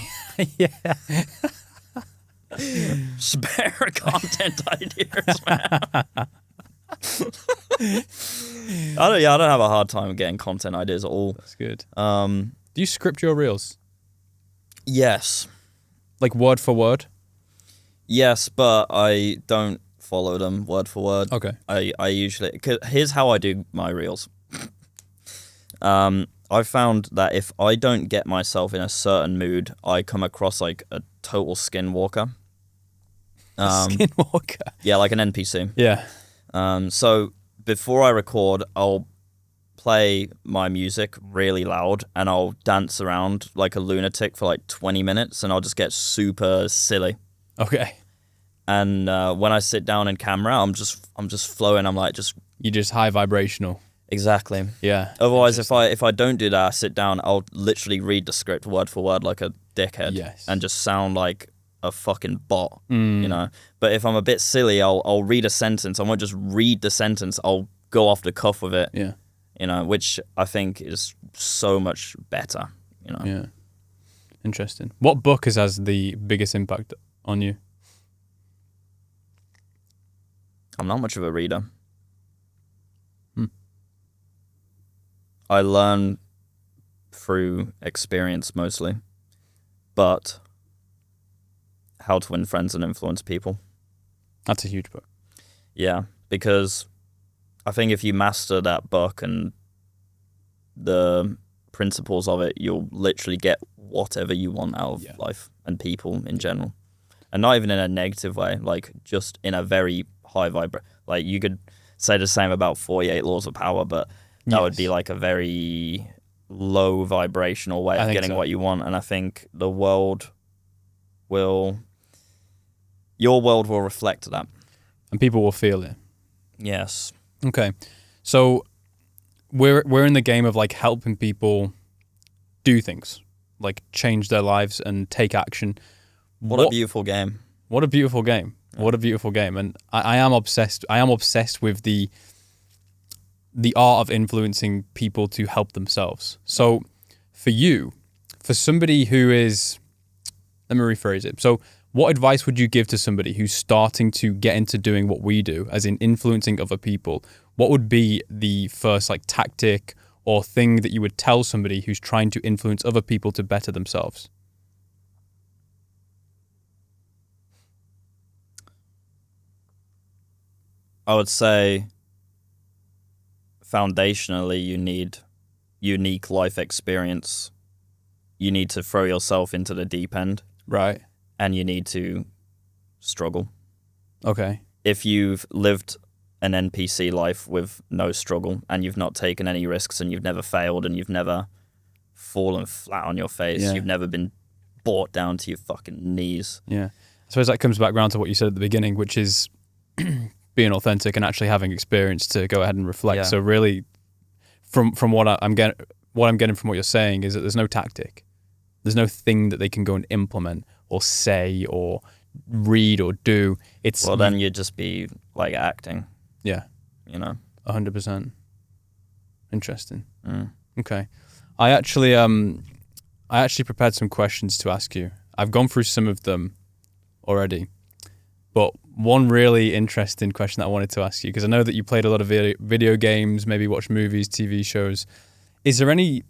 spare content ideas, man. I don't have a hard time getting content ideas at all. That's good. Do you script your reels? Yes. Like word for word? Yes, but I don't follow them word for word. Okay. I usually... Here's how I do my reels. I found that if I don't get myself in a certain mood, I come across like a total skinwalker. Skinwalker? Yeah, like an NPC. Yeah. So before I record, I'll play my music really loud and I'll dance around like a lunatic for like 20 minutes and I'll just get super silly. Okay. And when I sit down in camera, I'm just flowing. I'm like You're just high vibrational. Exactly. Yeah. Otherwise, if I don't do that, I sit down, I'll literally read the script word for word like a dickhead. Yes. And just sound like a fucking bot, you know? But if I'm a bit silly, I'll read a sentence. I won't just read the sentence. I'll go off the cuff with it. Yeah. You know, which I think is so much better, you know? Yeah. Interesting. What book has the biggest impact on you? I'm not much of a reader. I learn through experience mostly, but How to Win Friends and Influence People. That's a huge book. Yeah, because I think if you master that book and the principles of it, you'll literally get whatever you want out of life and people in general. And not even in a negative way, like just in a very high like you could say the same about 48 Laws of Power, but that would be like a very low vibrational way of getting what you want. And I think your world will reflect that. And people will feel it. Yes. Okay. So we're in the game of like helping people do things, like change their lives and take action. What a beautiful game. What a beautiful game. Yeah. What a beautiful game. And I am obsessed. I am obsessed with the art of influencing people to help themselves. So for you, for somebody who is, let me rephrase it. So what advice would you give to somebody who's starting to get into doing what we do, as in influencing other people? What would be the first like tactic or thing that you would tell somebody who's trying to influence other people to better themselves? I would say foundationally, you need unique life experience. You need to throw yourself into the deep end. Right. And you need to struggle. Okay. If you've lived an NPC life with no struggle and you've not taken any risks and you've never failed and you've never fallen flat on your face, you've never been brought down to your fucking knees. Yeah. I suppose that comes back around to what you said at the beginning, which is being authentic and actually having experience to go ahead and reflect. Yeah. So really, from what I'm getting from what you're saying is that there's no tactic. There's no thing that they can go and implement or say or read or do. Well, then you'd just be like acting. Yeah. 100%. Interesting. Okay. I actually prepared some questions to ask you. I've gone through some of them already, but one really interesting question that I wanted to ask you, because I know that you played a lot of video games, maybe watched movies, TV shows. Is there any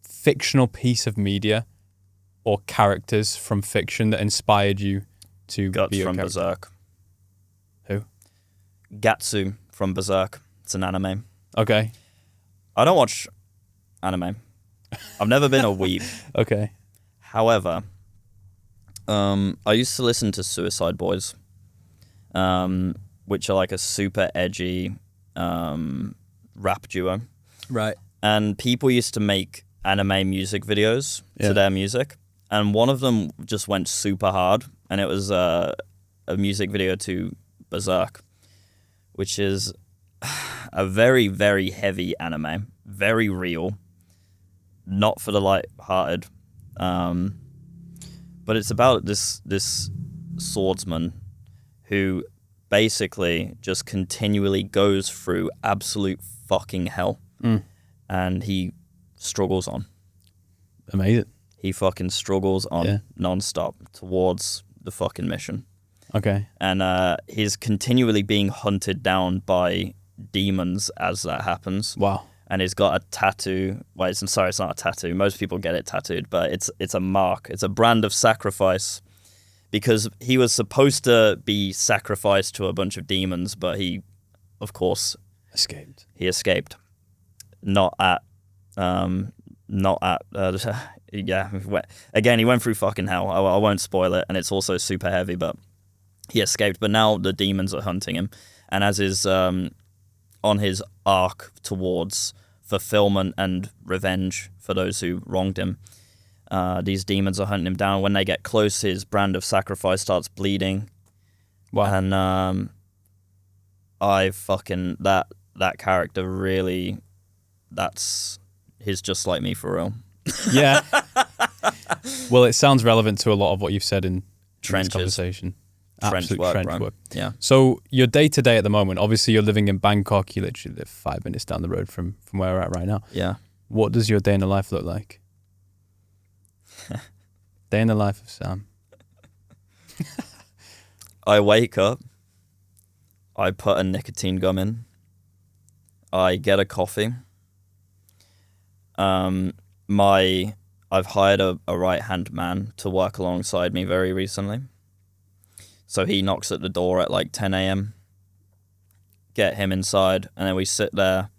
fictional piece of media or characters from fiction that inspired you to Guts be a from character? Berserk. Who? Gatsu from Berserk. It's an anime. Okay. I don't watch anime. I've never been a weeb. Okay. However, I used to listen to Suicide Boys, which are like a super edgy rap duo. Right. And people used to make anime music videos to their music. And one of them just went super hard. And it was a music video to Berserk, which is a very, very heavy anime. Very real. Not for the light-hearted. But it's about this swordsman who basically just continually goes through absolute fucking hell. And he struggles on. Amazing. He fucking struggles on non-stop towards the fucking mission. Okay. And he's continually being hunted down by demons as that happens. Wow. And he's got a tattoo. Well, it's not a tattoo. Most people get it tattooed, but it's a mark. It's a brand of sacrifice, because he was supposed to be sacrificed to a bunch of demons, but he, of course, Escaped. Not at again, he went through fucking hell. I won't spoil it, and it's also super heavy, but he escaped. But now the demons are hunting him, and as is on his arc towards fulfillment and revenge for those who wronged him, these demons are hunting him down. When they get close, his brand of sacrifice starts bleeding. Wow. And I fucking that character really, he's just like me for real. Yeah. Well, it sounds relevant to a lot of what you've said in Trenches. this conversation. Trench work. Yeah. So your day-to-day at the moment, obviously you're living in Bangkok. You literally live 5 minutes down the road from where we're at right now. Yeah. What does your day in the life look like? Day in the life of Sam. I wake up. I put a nicotine gum in. I get a coffee. I've hired a right-hand man to work alongside me very recently. So he knocks at the door at like 10 a.m. Get him inside, and then we sit there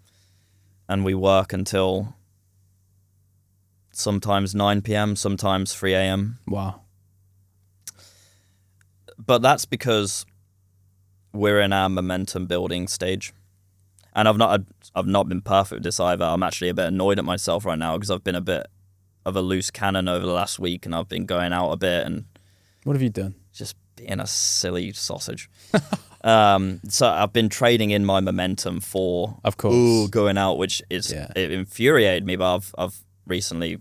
and we work until sometimes 9 p.m., sometimes 3 a.m. Wow. But that's because we're in our momentum building stage. And I've not been perfect with this either. I'm actually a bit annoyed at myself right now because I've been a bit of a loose cannon over the last week, and I've been going out a bit and What have you done? just being a silly sausage. So I've been trading in my momentum for Of course. going out, which is it infuriated me, but I've recently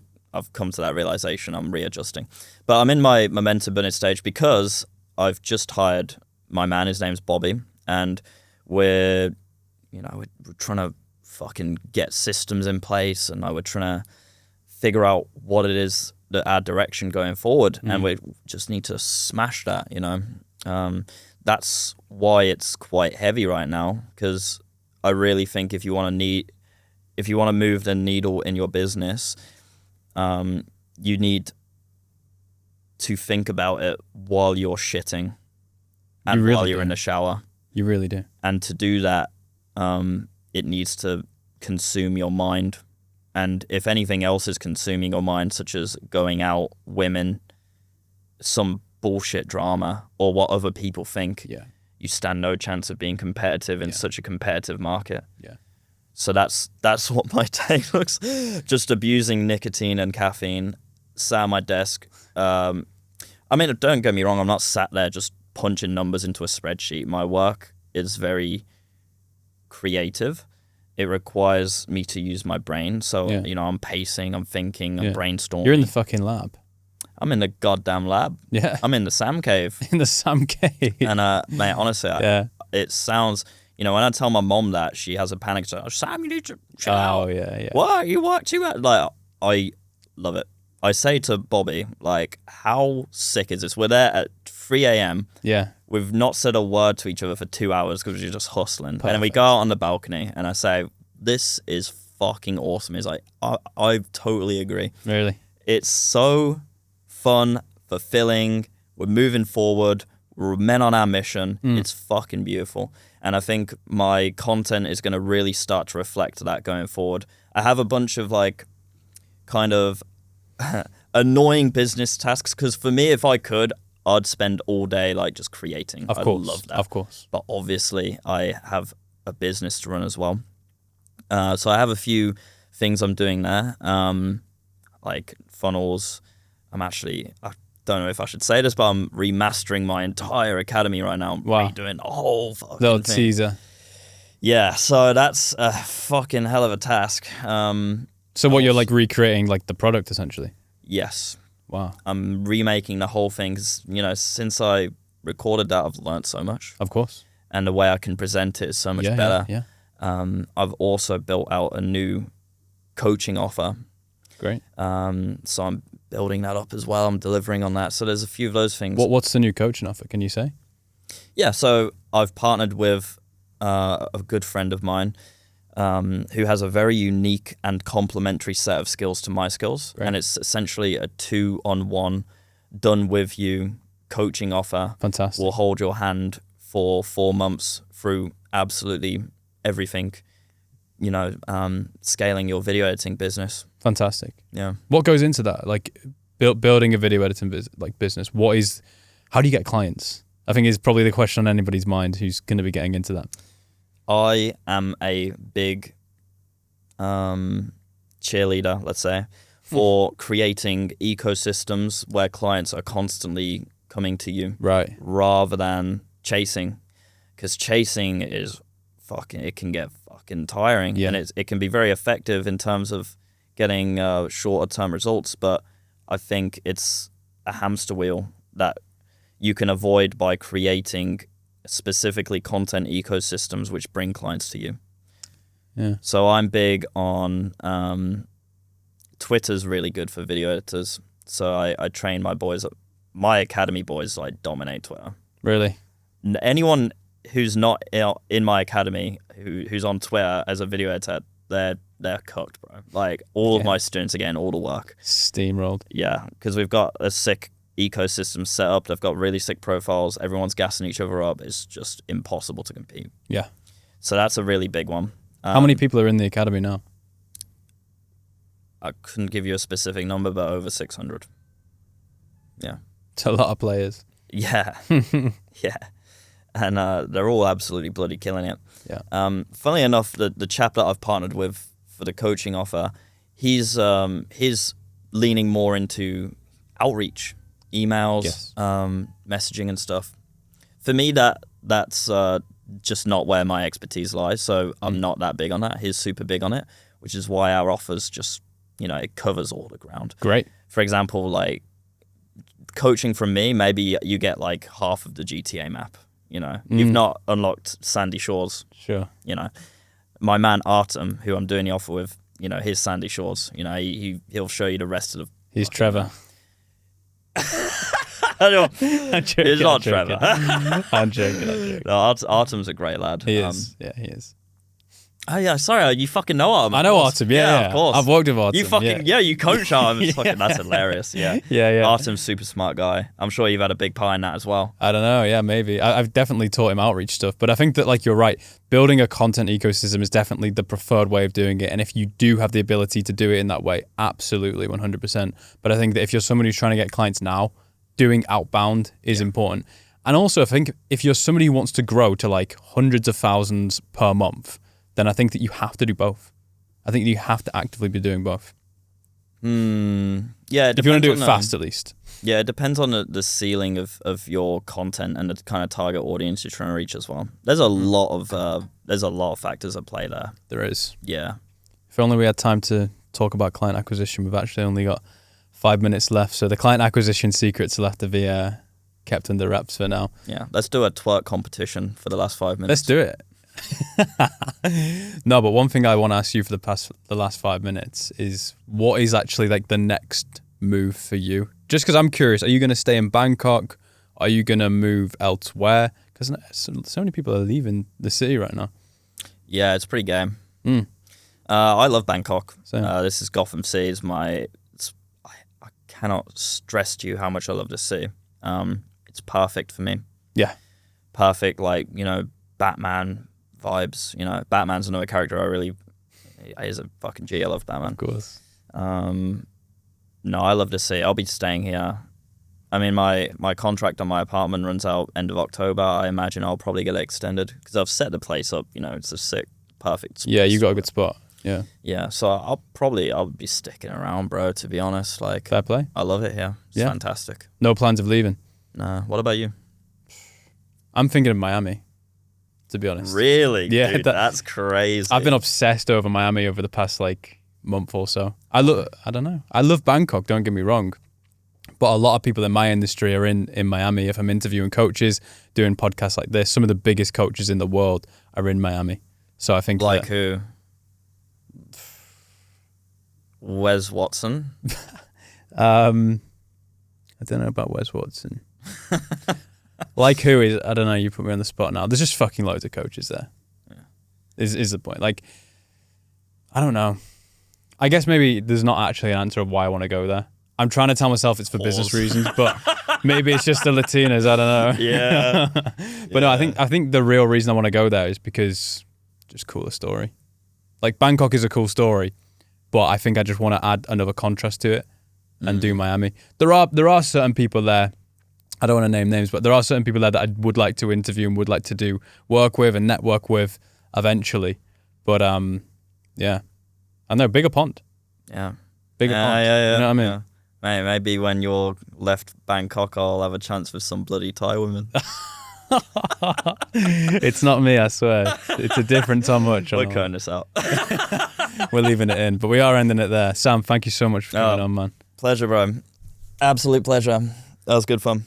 come to that realization. I'm readjusting. But I'm in my momentum building stage because I've just hired my man. His name's Bobby, and we're trying to fucking get systems in place, and we're trying to figure out what it is that our direction going forward, and we just need to smash that, that's why it's quite heavy right now, because I really think if you want to move the needle in your business, you need to think about it while you're shitting and while you're in the shower. You really do. And to do that, it needs to consume your mind. And if anything else is consuming your mind, such as going out, women, some bullshit drama or what other people think, Yeah. you stand no chance of being competitive in such a competitive market. Yeah. So that's what my day looks. Just abusing nicotine and caffeine, sat at my desk. I mean, don't get me wrong, I'm not sat there just punching numbers into a spreadsheet. My work is very creative. It requires me to use my brain. So, I'm pacing, I'm thinking, I'm brainstorming. You're in the fucking lab. I'm in the goddamn lab. Yeah. I'm in the Sam cave. In the Sam cave. And, mate, honestly, it sounds, when I tell my mom that, she has a panic attack. Sam, you need to chill out. Oh, yeah. What? You work too much? Like, I love it. I say to Bobby, like, how sick is this? We're there at 3 a.m. Yeah. We've not said a word to each other for 2 hours because we're just hustling. Perfect. And then we go out on the balcony and I say, this is fucking awesome. He's like, I totally agree. Really? It's so fun, fulfilling. We're moving forward. We're men on our mission. It's fucking beautiful. And I think my content is going to really start to reflect that going forward. I have a bunch of like kind of annoying business tasks because for me, if I could, I'd spend all day like just creating. Of course. I love that. Of course. But obviously I have a business to run as well. So I have a few things I'm doing there, like funnels. I don't know if I should say this, but I'm remastering my entire academy right now. I'm redoing the whole fucking little thing. teaser. Yeah, so that's a fucking hell of a task. So what, you're like recreating like the product essentially? Yes. Wow. I'm remaking the whole thing 'cause, since I recorded that, I've learned so much. Of course. And the way I can present it is so much better. Yeah. I've also built out a new coaching offer. Great. So I'm building that up as well. I'm delivering on that. So there's a few of those things. What's the new coaching offer? Can you say? Yeah, so I've partnered with a good friend of mine who has a very unique and complementary set of skills to my skills. Right. And it's essentially a 2-on-1 done with you coaching offer. Fantastic. We'll hold your hand for 4 months through absolutely everything, scaling your video editing business. Fantastic. Yeah. What goes into that? Like building a video editing business. How do you get clients? I think is probably the question on anybody's mind who's going to be getting into that. I am a big cheerleader, let's say, for creating ecosystems where clients are constantly coming to you. Right. Rather than chasing. Because chasing is it can get fucking tiring. Yeah. And it can be very effective in terms of getting shorter term results. But I think it's a hamster wheel that you can avoid by creating specifically content ecosystems which bring clients to you. Yeah. So I'm big on Twitter's really good for video editors. So I train my boys. My academy boys like dominate Twitter. Really? Anyone who's not in my academy who's on Twitter as a video editor, they're cooked, bro. Like all of my students are getting all the work. Steamrolled. Yeah, because we've got a sick ecosystem set up. They've got really sick profiles. Everyone's gassing each other up. It's just impossible to compete. Yeah. So that's a really big one. How many people are in the academy now? I couldn't give you a specific number, but over 600. Yeah. It's a lot of players. Yeah. Yeah. And they're all absolutely bloody killing it. Yeah. Funnily enough, the chap that I've partnered with for the coaching offer, he's leaning more into outreach, emails, messaging and stuff. For me, that's just not where my expertise lies. So I'm not that big on that. He's super big on it, which is why our offers just, it covers all the ground. Great. For example, like coaching from me, maybe you get like half of the GTA map. You've not unlocked Sandy Shores. Sure. My man Artem, who I'm doing the offer with, his Sandy Shores. He'll show you the rest of the. He's Trevor. I'm joking, he's not Trevor. I'm joking. No, Artem's a great lad. He is. Yeah, he is. Oh yeah, sorry, you fucking know Artem. I know Artem. Yeah, of course. I've worked with Artem. You fucking you coach Artem. That's hilarious. Yeah. Yeah. Artem's super smart guy. I'm sure you've had a big part in that as well. I don't know. Yeah, maybe. I've definitely taught him outreach stuff, but I think that like you're right. Building a content ecosystem is definitely the preferred way of doing it, and if you do have the ability to do it in that way, absolutely 100%. But I think that if you're someone who's trying to get clients now, doing outbound is important. And also, I think if you're somebody who wants to grow to like hundreds of thousands per month, then I think that you have to do both. I think you have to actively be doing both. Yeah, if you want to do it fast, at least. Yeah, it depends on the ceiling of your content and the kind of target audience you're trying to reach as well. There's a lot of factors at play there. There is. Yeah. If only we had time to talk about client acquisition. We've actually only got 5 minutes left, so the client acquisition secrets will have to be kept under wraps for now. Yeah, let's do a twerk competition for the last 5 minutes. Let's do it. No, but one thing I want to ask you for the last 5 minutes is what is actually like the next move for you? Just because I'm curious, are you going to stay in Bangkok? Are you going to move elsewhere? Because so many people are leaving the city right now. Yeah, it's pretty game. I love Bangkok. This is Gotham City. I cannot stress to you how much I love this city. It's perfect for me. Yeah. Perfect, like, Batman vibes. Batman's another character he's a fucking G. I love Batman. Of course. No, I love to see. I'll be staying here. I mean, my contract on my apartment runs out end of October. I imagine I'll probably get it extended because I've set the place up. It's a sick, perfect spot. Yeah, you got a good spot. Yeah. Yeah, so I'll be sticking around, bro, to be honest. Like, fair play. I love it here. It's fantastic. No plans of leaving? Nah. What about you? I'm thinking of Miami, to be honest. Really? Yeah. Dude, that's crazy. I've been obsessed over Miami over the past month or so. I don't know. I love Bangkok, don't get me wrong. But a lot of people in my industry are in Miami. If I'm interviewing coaches, doing podcasts like this, some of the biggest coaches in the world are in Miami. So I think who? Wes Watson? I don't know about Wes Watson. Like who is, I don't know, you put me on the spot now. There's just fucking loads of coaches there. Yeah. Is the point. Like, I don't know. I guess maybe there's not actually an answer of why I want to go there. I'm trying to tell myself it's for business reasons, but maybe it's just the Latinas, I don't know. Yeah. But no, I think the real reason I want to go there is because just cooler story. Like Bangkok is a cool story, but I think I just want to add another contrast to it and do Miami. There are certain people there, I don't want to name names, but there are certain people there that I would like to interview and would like to do work with and network with eventually. But yeah. I know, bigger pond. Yeah. Bigger pond. Yeah. You know what I mean? Yeah. Maybe when you're left Bangkok, I'll have a chance with some bloody Thai women. It's not me, I swear. It's a different Tom Hutch. We're cutting this out. We're leaving it in, but we are ending it there. Sam, thank you so much for coming on, man. Pleasure, bro. Absolute pleasure. That was good fun.